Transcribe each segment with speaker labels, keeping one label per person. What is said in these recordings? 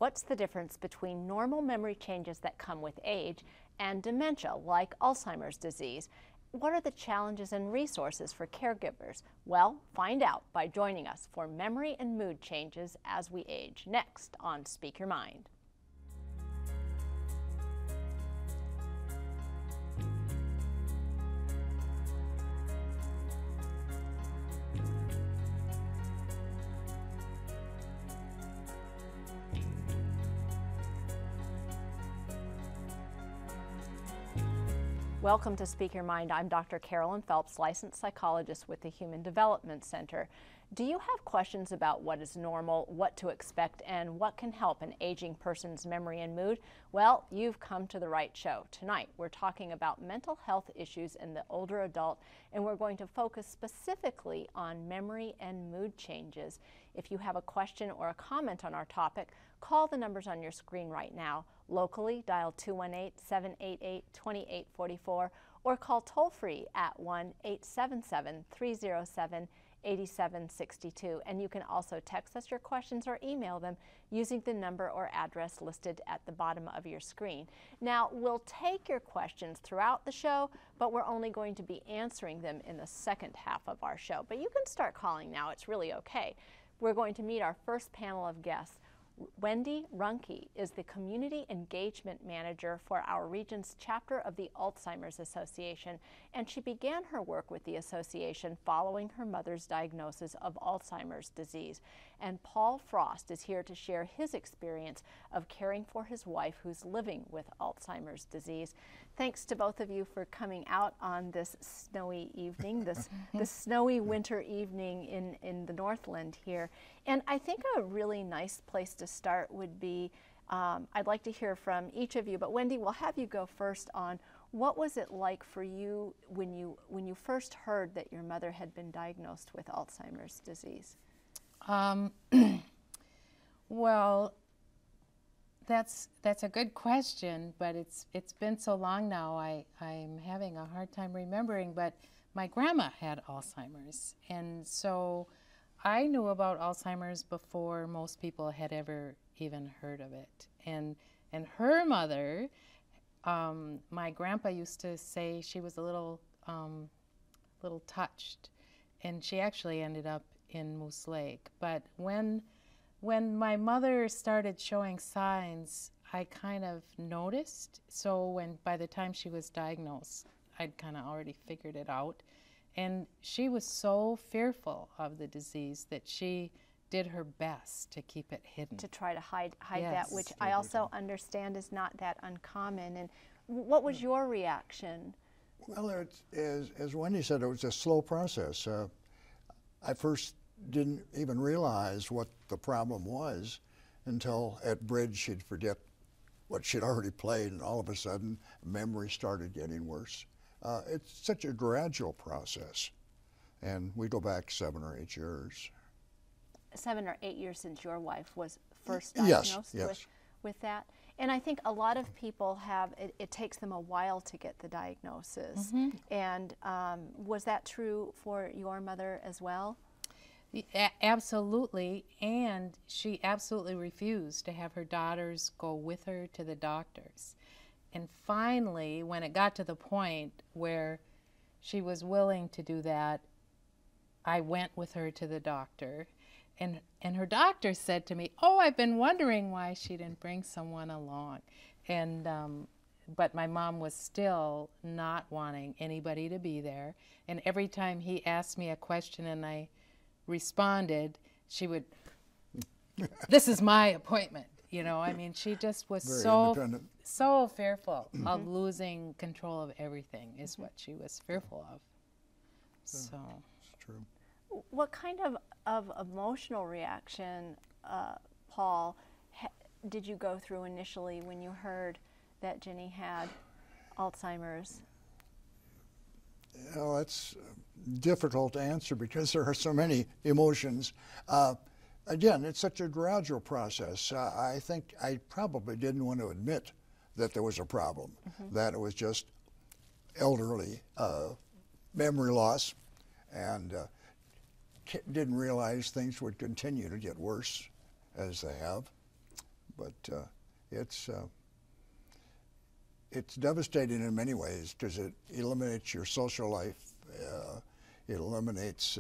Speaker 1: What's the difference between normal memory changes that come with age and dementia, like Alzheimer's disease? What are the challenges and resources for caregivers? Well, find out by joining us for Memory and Mood Changes as We Age, next on Speak Your Mind. Welcome to Speak Your Mind. I'm Dr. Carolyn Phelps, licensed psychologist with the Human Development Center. Do you have questions about what is normal, what to expect, and what can help an aging person's memory and mood? Well, you've come to the right show. Tonight, we're talking about mental health issues in the older adult, and we're going to focus specifically on memory and mood changes. If you have a question or a comment on our topic, call the numbers on your screen right now. Locally, dial 218-788-2844 or call toll-free at 1-877-307-8762. And you can also text us your questions or email them using the number or address listed at the bottom of your screen. Now, we'll take your questions throughout the show, but we're only going to be answering them in the second half of our show. But you can start calling now. It's really okay. We're going to meet our first panel of guests. Wendy Runke is the Community Engagement Manager for our region's chapter of the Alzheimer's Association, and she began her work with the association following her mother's diagnosis of Alzheimer's disease. And Paul Frost is here to share his experience of caring for his wife who's living with Alzheimer's disease. Thanks to both of you for coming out on this snowy evening, this snowy winter evening in the Northland here. And I think a really nice place to start would be, I'd like to hear from each of you, but Wendy, we'll have you go first on what was it like for you when you first heard that your mother had been diagnosed with Alzheimer's disease?
Speaker 2: Well, that's a good question, but it's been so long now, I'm having a hard time remembering, but my grandma had Alzheimer's, and so I knew about Alzheimer's before most people had ever even heard of it. And her mother, my grandpa used to say she was a little touched, and she actually ended up in Moose Lake. But when my mother started showing signs, I kind of noticed. So by the time she was diagnosed, I'd kind of already figured it out. And she was so fearful of the disease that she did her best to keep it hidden.
Speaker 1: To try to hide
Speaker 2: Yes.
Speaker 1: that, which I also understand is not that uncommon. And what was your reaction?
Speaker 3: Well, as Wendy said, it was a slow process. I first didn't even realize what the problem was until at bridge she'd forget what she'd already played, and all of a sudden memory started getting worse. It's such a gradual process, and we go back 7 or 8 years.
Speaker 1: 7 or 8 years since your wife was first diagnosed with that. And I think a lot of people it takes them a while to get the diagnosis. Mm-hmm. And was that true for your mother as well?
Speaker 2: Absolutely, and she absolutely refused to have her daughters go with her to the doctors. And finally, when it got to the point where she was willing to do that, I went with her to the doctor. And her doctor said to me, "Oh, I've been wondering why she didn't bring someone along." And but my mom was still not wanting anybody to be there. And every time he asked me a question and I responded, she would, "This is my appointment." You know, I mean, she just was so fearful of losing control of everything is what she was fearful of. So
Speaker 3: it's true.
Speaker 1: What kind of emotional reaction, Paul, did you go through initially when you heard that Ginny had Alzheimer's?
Speaker 3: Well, it's difficult to answer because there are so many emotions. Again, it's such a gradual process. I think I probably didn't want to admit that there was a problem, that it was just elderly memory loss, and didn't realize things would continue to get worse as they have. But it's devastating in many ways because it eliminates your social life. It eliminates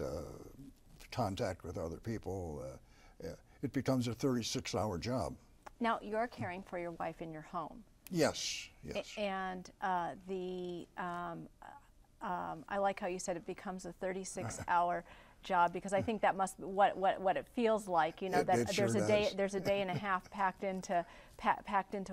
Speaker 3: contact with other people. It becomes a 36-hour job.
Speaker 1: Now, you're caring for your wife in your home.
Speaker 3: Yes, yes.
Speaker 1: And I like how you said it becomes a 36-hour job, because I think that must be what it feels like. You know, that
Speaker 3: it sure
Speaker 1: there's a day and a half packed into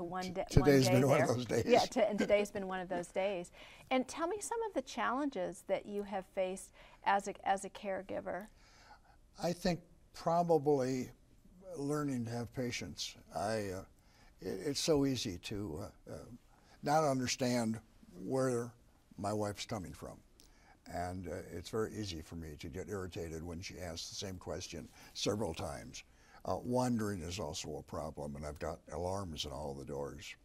Speaker 1: one day.
Speaker 3: Today's been
Speaker 1: there.
Speaker 3: one of those days.
Speaker 1: Yeah, and today's been one of those days. And tell me some of the challenges that you have faced as a caregiver.
Speaker 3: I think probably learning to have patience. It's so easy to not understand where my wife's coming from. And it's very easy for me to get irritated when she asks the same question several times. Wandering is also a problem, and I've got alarms in all the doors.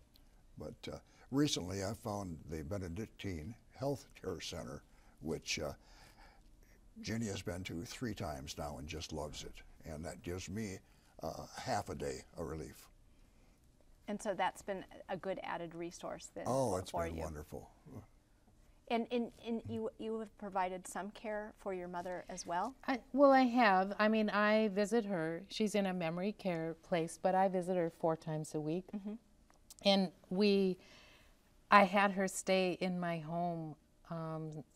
Speaker 3: But recently I found the Benedictine Health Care Center, which Ginny has been to 3 times now and just loves it. And that gives me half a day of relief.
Speaker 1: And so that's been a good added resource then
Speaker 3: Oh, it's
Speaker 1: for
Speaker 3: been
Speaker 1: you.
Speaker 3: wonderful.
Speaker 1: And you have provided some care for your mother as well?
Speaker 2: Well, I have. I mean, I visit her. She's in a memory care place, but I visit her 4 times a week.
Speaker 1: Mm-hmm.
Speaker 2: And I had her stay in my home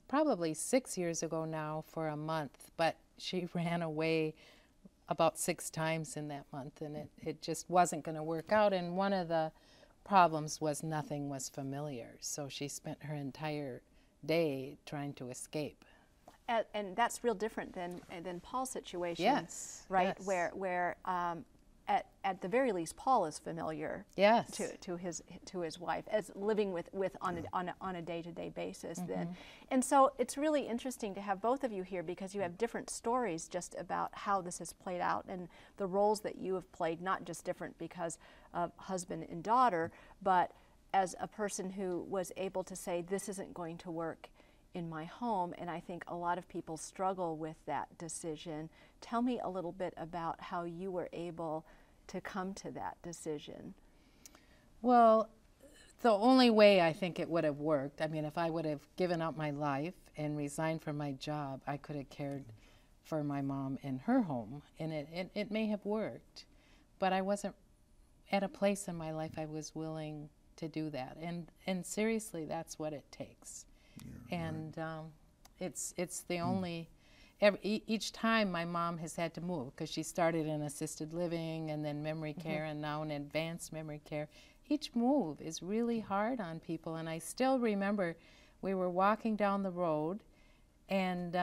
Speaker 2: probably 6 years ago now for a month, but she ran away about 6 times in that month, and it just wasn't going to work out. And one of the problems was nothing was familiar, so she spent her entire day trying to escape.
Speaker 1: And that's real different than Paul's situation.
Speaker 2: Yes,
Speaker 1: right?
Speaker 2: yes.
Speaker 1: Where at the very least, Paul is familiar.
Speaker 2: Yes.
Speaker 1: To his wife, as living with on a day-to-day basis. Then, and so it's really interesting to have both of you here, because you have different stories just about how this has played out and the roles that you have played. Not just different because of husband and daughter, but as a person who was able to say, this isn't going to work in my home. And I think a lot of people struggle with that decision. Tell me a little bit about how you were able to come to that decision.
Speaker 2: Well, the only way I think it would have worked, I mean, if I would have given up my life and resigned from my job, I could have cared for my mom in her home, and it may have worked. But I wasn't at a place in my life I was willing to do that. And seriously, that's what it takes. Yeah, and right. It's the only... each time my mom has had to move, because she started in assisted living and then memory care and now in advanced memory care. Each move is really hard on people, and I still remember we were walking down the road, and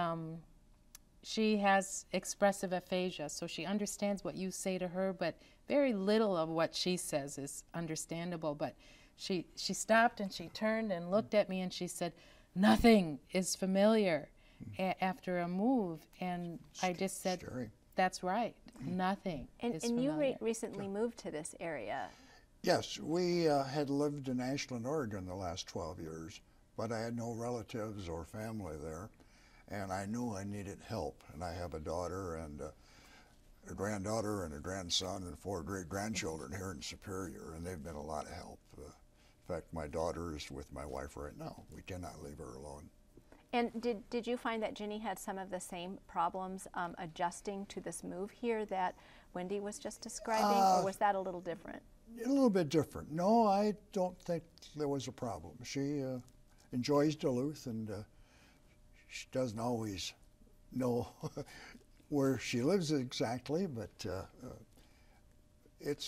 Speaker 2: she has expressive aphasia, so she understands what you say to her, but very little of what she says is understandable. But she stopped and she turned and looked at me and she said, "Nothing is familiar." After a move, and I just said,
Speaker 3: Scary.
Speaker 2: That's right, nothing is familiar.
Speaker 1: And you recently moved to this area.
Speaker 3: Yes, we had lived in Ashland, Oregon the last 12 years, but I had no relatives or family there, and I knew I needed help. And I have a daughter and a granddaughter and a grandson and 4 great-grandchildren here in Superior, and they've been a lot of help. In fact, my daughter is with my wife right now. We cannot leave her alone.
Speaker 1: And did you find that Ginny had some of the same problems adjusting to this move here that Wendy was just describing, or was that a little different?
Speaker 3: A little bit different. No, I don't think there was a problem. She enjoys Duluth, and she doesn't always know where she lives exactly, but it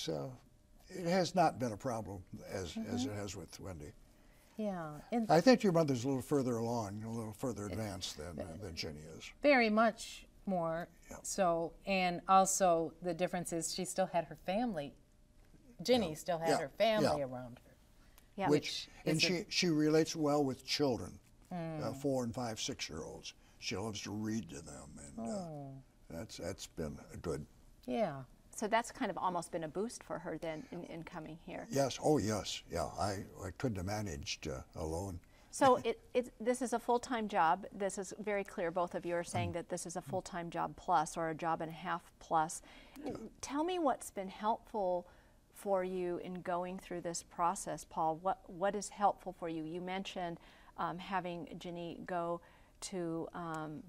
Speaker 3: has not been a problem as it has with Wendy.
Speaker 2: Yeah.
Speaker 3: I think your mother's a little further along, a little further advanced than Ginny is.
Speaker 2: Very much more.
Speaker 3: Yeah.
Speaker 2: So, and also the difference is she still had her family. Ginny still had her family around her.
Speaker 1: Yeah.
Speaker 3: And she relates well with children, 4 and 5, 6-year-olds. She loves to read to them, and that's been a good.
Speaker 2: Yeah.
Speaker 1: So that's kind of almost been a boost for her then in coming here.
Speaker 3: Yes. Oh, yes. Yeah. I couldn't have managed alone.
Speaker 1: So this is a full-time job. This is very clear. Both of you are saying that this is a full-time job plus, or a job and a half plus. Tell me what's been helpful for you in going through this process, Paul? What is helpful for you? You mentioned having Ginny go to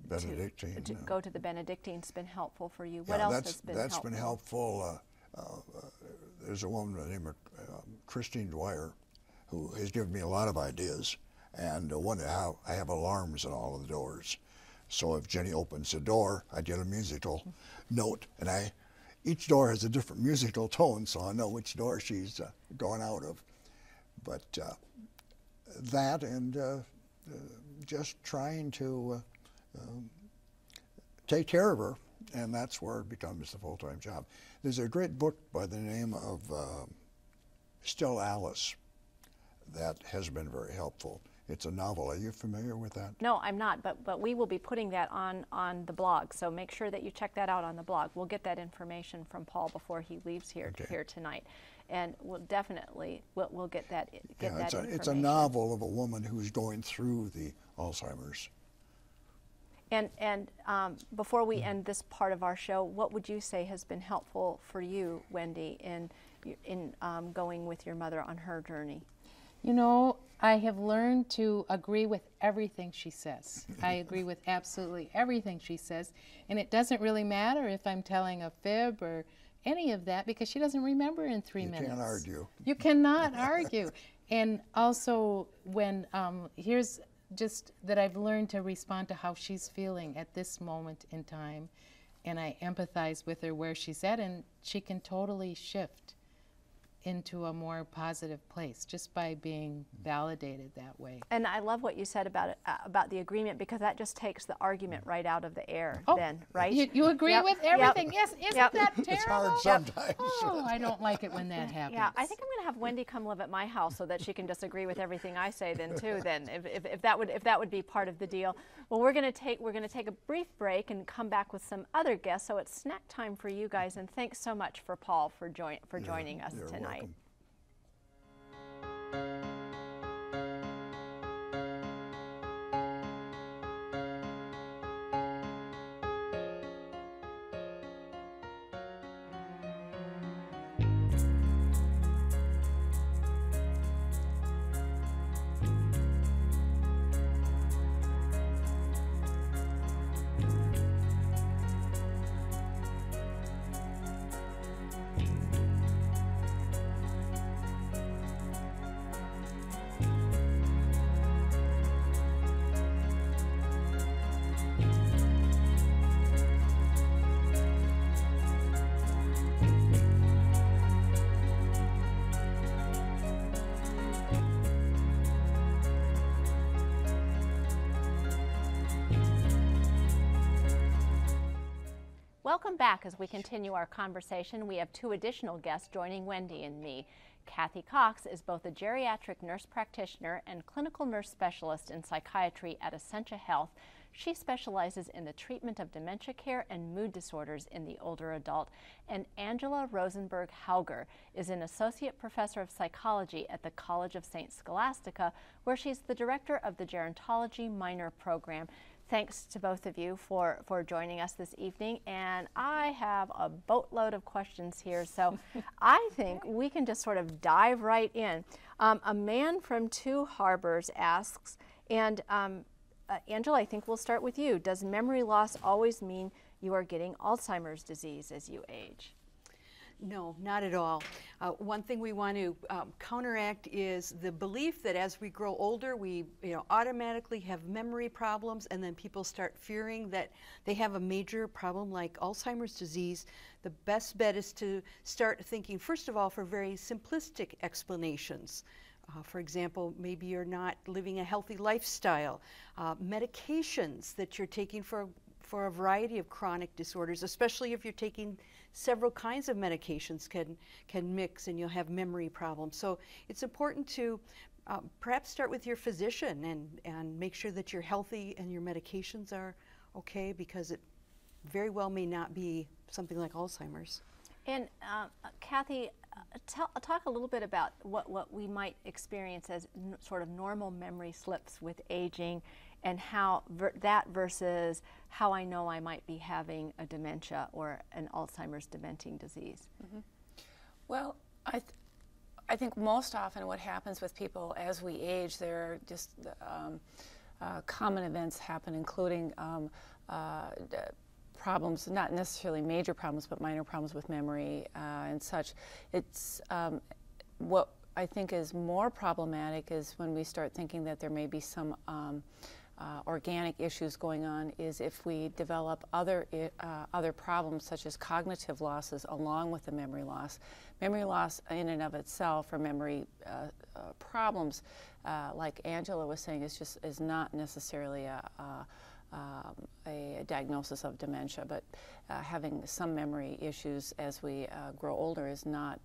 Speaker 3: Benedictine.
Speaker 1: go to the Benedictine's been helpful for you.
Speaker 3: Yeah,
Speaker 1: what else has been helpful?
Speaker 3: That's been helpful. There's a woman named Christine Dwyer who has given me a lot of ideas, and one how I have alarms on all of the doors. So if Jenny opens the door, I get a musical note, and each door has a different musical tone, so I know which door she's going out of. But that and just trying to take care of her, and that's where it becomes the full-time job. There's a great book by the name of Still Alice that has been very helpful. It's a novel. Are you familiar with that?
Speaker 1: No, I'm not, but we will be putting that on the blog, so make sure that you check that out on the blog. We'll get that information from Paul before he leaves here tonight, and we'll definitely we'll get that information.
Speaker 3: It's a novel of a woman who's going through the Alzheimer's.
Speaker 1: And before we end this part of our show, what would you say has been helpful for you, Wendy, in going with your mother on her journey?
Speaker 2: You know, I have learned to agree with everything she says. I agree with absolutely everything she says, and it doesn't really matter if I'm telling a fib or any of that, because she doesn't remember in 3 minutes.
Speaker 3: You can't argue.
Speaker 2: You cannot argue. And also, when here's just that I've learned to respond to how she's feeling at this moment in time, and I empathize with her where she's at, and she can totally shift into a more positive place just by being validated that way.
Speaker 1: And I love what you said about it, about the agreement, because that just takes the argument right out of the air. Then, right?
Speaker 2: You agree with everything? Yes, isn't that terrible?
Speaker 3: It's hard sometimes.
Speaker 2: Oh, I don't like it when that happens.
Speaker 1: Yeah, I think I'm going to have Wendy come live at my house so that she can disagree with everything I say then too. Then, if that would be part of the deal. Well, we're going to take a brief break and come back with some other guests. So it's snack time for you guys, and thanks so much for Paul for joining us tonight.
Speaker 3: Welcome.
Speaker 1: Welcome back. As we continue our conversation, we have 2 additional guests joining Wendy and me. Kathy Cox is both a geriatric nurse practitioner and clinical nurse specialist in psychiatry at Essentia Health. She specializes in the treatment of dementia care and mood disorders in the older adult. And Angela Rosenberg-Hauger is an associate professor of psychology at the College of St. Scholastica, where she's the director of the gerontology minor program. Thanks to both of you for joining us this evening, and I have a boatload of questions here, so I think we can just sort of dive right in. A man from 2 Harbors asks, and Angela, I think we'll start with you. Does memory loss always mean you are getting Alzheimer's disease as you age?
Speaker 4: No, not at all. One thing we want to counteract is the belief that as we grow older, we automatically have memory problems, and then people start fearing that they have a major problem like Alzheimer's disease. The best bet is to start thinking, first of all, for very simplistic explanations. For example, maybe you're not living a healthy lifestyle. Medications that you're taking for a variety of chronic disorders, especially if you're taking several kinds of medications can mix and you'll have memory problems. So it's important to perhaps start with your physician and make sure that you're healthy and your medications are okay, because it very well may not be something like Alzheimer's.
Speaker 1: And Kathy, talk a little bit about what we might experience as sort of normal memory slips with aging, and how that versus how I know I might be having a dementia or an Alzheimer's dementing disease.
Speaker 5: Mm-hmm. Well, I think most often what happens with people as we age, there are just common events happen, including problems, not necessarily major problems, but minor problems with memory and such. It's what I think is more problematic is when we start thinking that there may be some organic issues going on, is if we develop other problems such as cognitive losses along with the memory loss. Memory loss in and of itself, or memory problems, like Angela was saying, is not necessarily a diagnosis of dementia, but having some memory issues as we grow older is not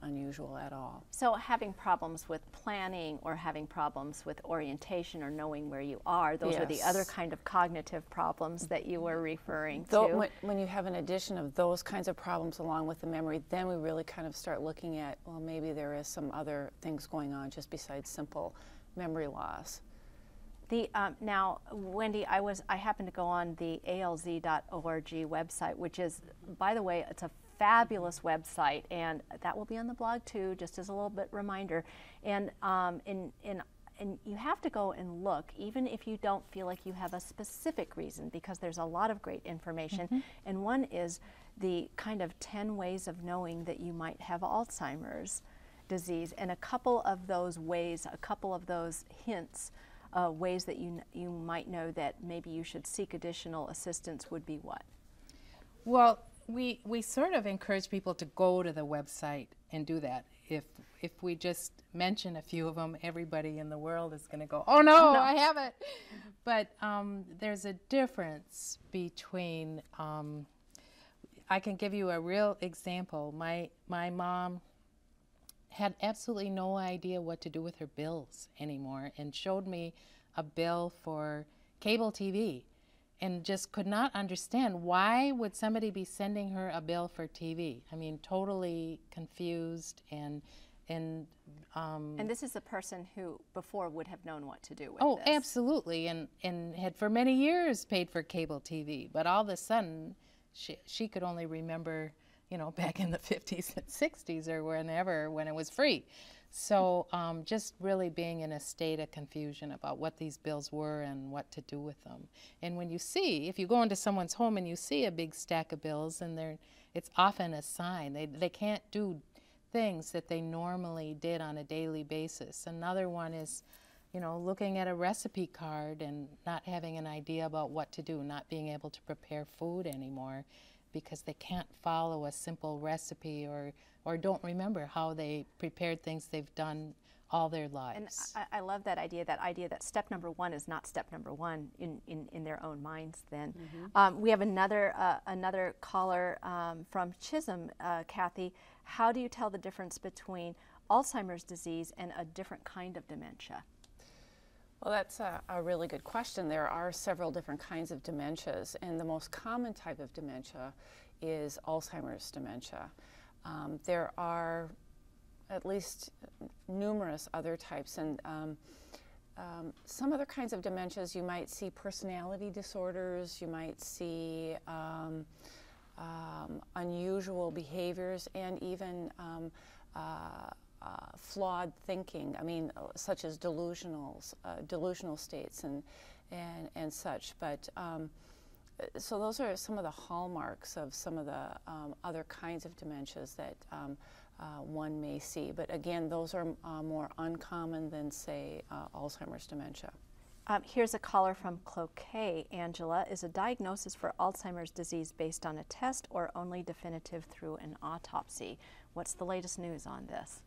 Speaker 5: unusual at all.
Speaker 1: So having problems with planning or having problems with orientation or knowing where you are, those are the other kind of cognitive problems that you were referring to.
Speaker 5: When you have an addition of those kinds of problems along with the memory, then we really kind of start looking at, well, maybe there is some other things going on just besides simple memory loss.
Speaker 1: Now, Wendy, I happened to go on the alz.org website, which is, by the way, it's a fabulous website, and that will be on the blog too, just as a little bit reminder. And you have to go and look, even if you don't feel like you have a specific reason, because there's a lot of great information. And one is the kind of 10 ways of knowing that you might have Alzheimer's disease, and a couple of those ways, a couple of those hints, ways that you might know that maybe you should seek additional assistance would be what?
Speaker 2: Well, we sort of encourage people to go to the website and do that. If we just mention a few of them, everybody in the world is going to go, oh no, I have it. But there's a difference between, I can give you a real example. My mom had absolutely no idea what to do with her bills anymore, and showed me a bill for cable TV and just could not understand why would somebody be sending her a bill for TV. I mean, totally confused and
Speaker 1: this is a person who before would have known what to do with
Speaker 2: oh,
Speaker 1: this.
Speaker 2: Absolutely, and had for many years paid for cable TV, but all of a sudden she could only remember, you know, back in the 50s and 60s or whenever, when it was free. So just really being in a state of confusion about what these bills were and what to do with them. And when you see, if you go into someone's home and you see a big stack of bills, and it's often a sign. They can't do things that they normally did on a daily basis. Another one is, you know, looking at a recipe card and not having an idea about what to do, not being able to prepare food anymore, because they can't follow a simple recipe or don't remember how they prepared things they've done all their lives.
Speaker 1: And I love that idea that step number one is not step number one in their own minds then. We have another caller from Chisholm, Kathy. How do you tell the difference between Alzheimer's disease and a different kind of dementia?
Speaker 5: Well, that's a really good question. There are several different kinds of dementias, and the most common type of dementia is Alzheimer's dementia. There are at least numerous other types, and some other kinds of dementias, you might see personality disorders, you might see unusual behaviors, and even flawed thinking. I mean, such as delusional states and such. But so those are some of the hallmarks of some of the other kinds of dementias that one may see. But again, those are more uncommon than, say, Alzheimer's dementia.
Speaker 1: Here's a caller from Cloquet. Angela, is a diagnosis for Alzheimer's disease based on a test or only definitive through an autopsy? What's the latest news on this?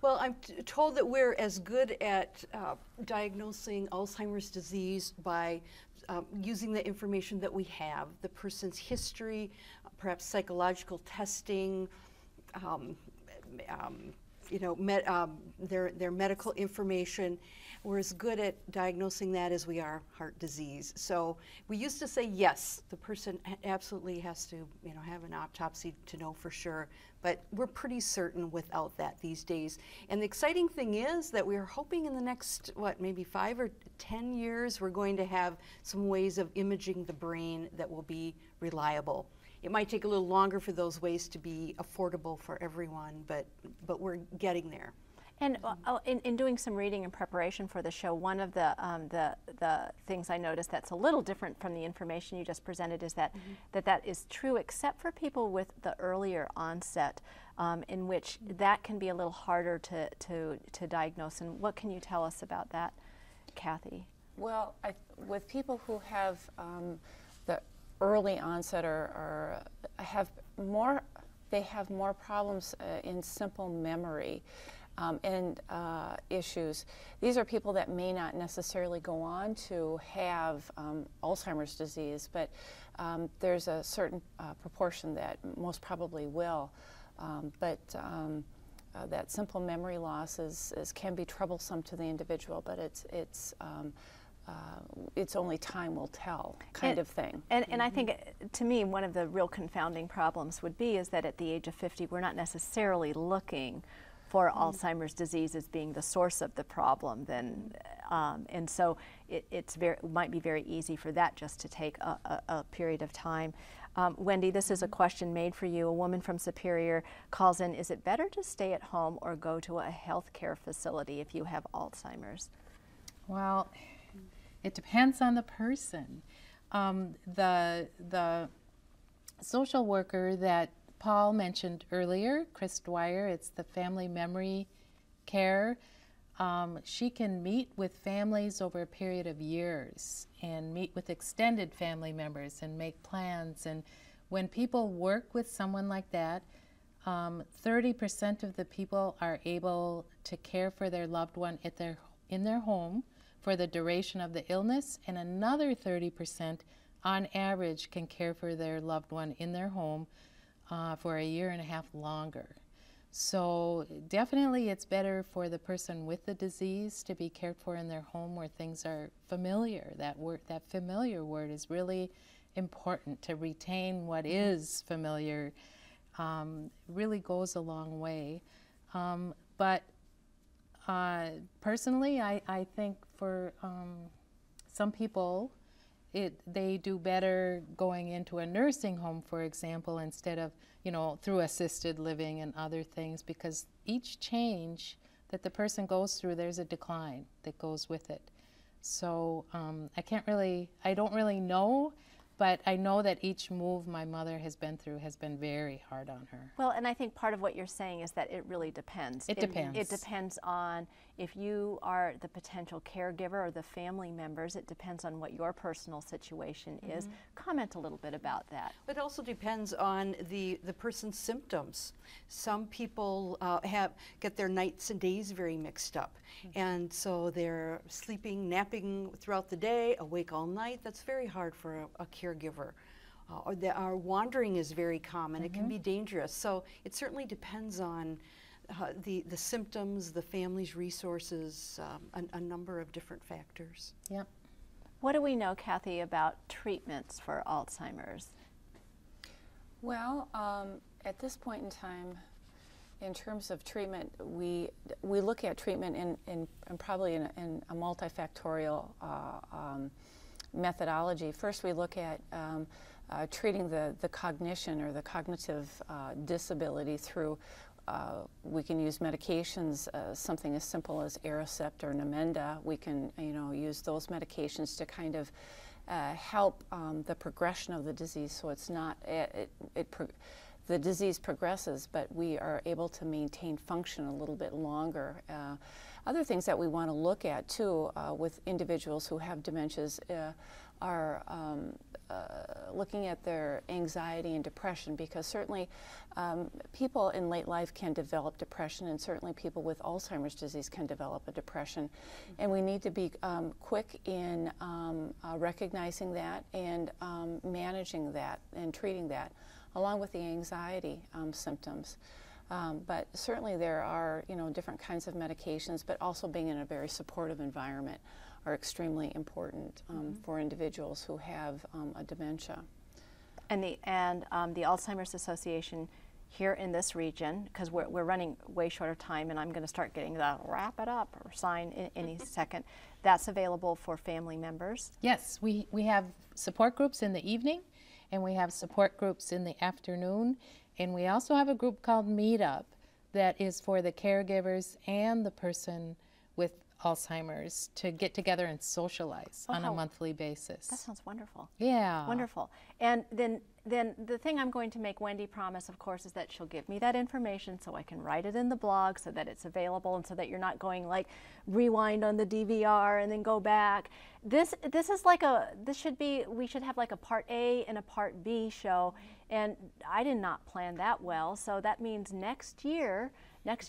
Speaker 4: Well, I'm told that we're as good at diagnosing Alzheimer's disease by using the information that we have, the person's history, perhaps psychological testing, you know, their medical information. We're as good at diagnosing that as we are heart disease. So we used to say yes, the person absolutely has to, you know, have an autopsy to know for sure, but we're pretty certain without that these days. And the exciting thing is that we are hoping in the next, maybe 5 or 10 years, we're going to have some ways of imaging the brain that will be reliable. it might take a little longer for those ways to be affordable for everyone, but we're getting there.
Speaker 1: And in doing some reading in preparation for the show, one of the things I noticed that's a little different from the information you just presented is that that is true except for people with the earlier onset, in which that can be a little harder to diagnose. And what can you tell us about that, Kathy?
Speaker 5: Well, with people who have the early onset or have more problems in simple memory. And issues. These are people that may not necessarily go on to have Alzheimer's disease, but there's a certain proportion that most probably will. But that simple memory loss can be troublesome to the individual, but it's only time will tell kind of thing.
Speaker 1: And I think, to me, one of the real confounding problems would be is that at the age of 50, we're not necessarily looking for Alzheimer's disease as being the source of the problem, then, and so it might be very easy for that just to take a period of time. Wendy, this is a question made for you. A woman from Superior calls in, is it better to stay at home or go to a healthcare facility if you have Alzheimer's?
Speaker 2: Well, it depends on the person. The social worker that Paul mentioned earlier, Chris Dwyer, it's the family memory care. She can meet with families over a period of years and meet with extended family members and make plans. And when people work with someone like that, 30% of the people are able to care for their loved one in their home for the duration of the illness, and another 30% on average can care for their loved one in their home for a year and a half longer. So definitely it's better for the person with the disease to be cared for in their home where things are familiar. That familiar word is really important. To retain what is familiar really goes a long way. But personally, I think for some people, they do better going into a nursing home, for example, instead of, through assisted living and other things, because each change that the person goes through, there's a decline that goes with it. So I don't really know, but I know that each move my mother has been through has been very hard on her.
Speaker 1: Well, and I think part of what you're saying is that it really depends.
Speaker 2: It depends.
Speaker 1: It depends on if you are the potential caregiver or the family members. It depends on what your personal situation is. Comment a little bit about that.
Speaker 4: It also depends on the person's symptoms. Some people get their nights and days very mixed up. And so they're sleeping, napping throughout the day, awake all night. That's very hard for a caregiver. Our wandering is very common. It can be dangerous. So it certainly depends on the symptoms, the family's resources, a number of different factors.
Speaker 2: Yep.
Speaker 1: What do we know, Kathy, about treatments for Alzheimer's?
Speaker 5: Well, at this point in time, in terms of treatment, we look at treatment in probably in a multifactorial methodology. First, we look at treating the cognition or the cognitive disability through, we can use medications, something as simple as Aricept or Namenda. We can use those medications to kind of help the progression of the disease, so it's not, the disease progresses, but we are able to maintain function a little bit longer. Other things that we want to look at too with individuals who have dementias are looking at their anxiety and depression, because certainly people in late life can develop depression, and certainly people with Alzheimer's disease can develop a depression. And we need to be quick in recognizing that and managing that and treating that, along with the anxiety symptoms. But certainly there are, different kinds of medications, but also being in a very supportive environment are extremely important for individuals who have a dementia.
Speaker 1: And the Alzheimer's Association here in this region, because we're running way short of time, and I'm going to start getting the wrap it up or sign in any second. That's available for family members?
Speaker 2: Yes, we have support groups in the evening, and we have support groups in the afternoon. And we also have a group called Meetup that is for the caregivers and the person with Alzheimer's to get together and socialize on a monthly basis.
Speaker 1: That sounds wonderful.
Speaker 2: Yeah.
Speaker 1: Wonderful. And then the thing I'm going to make Wendy promise, of course, is that she'll give me that information so I can write it in the blog so that it's available and so that you're not going like rewind on the DVR and then go back. This is like we should have like a part A and a part B show, and I did not plan that well, so that means next year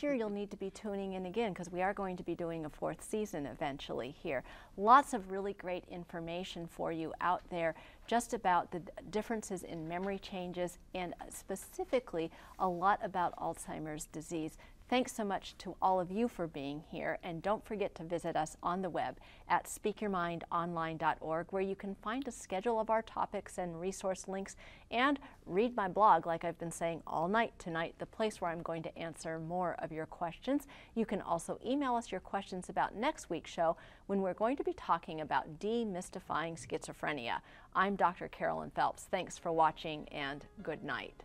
Speaker 1: you'll need to be tuning in again because we are going to be doing a 4th season eventually here. Lots of really great information for you out there just about the differences in memory changes and specifically a lot about Alzheimer's disease. Thanks so much to all of you for being here, and don't forget to visit us on the web at speakyourmindonline.org, where you can find a schedule of our topics and resource links and read my blog like I've been saying all night tonight, the place where I'm going to answer more of your questions. You can also email us your questions about next week's show when we're going to be talking about demystifying schizophrenia. I'm Dr. Carolyn Phelps. Thanks for watching and good night.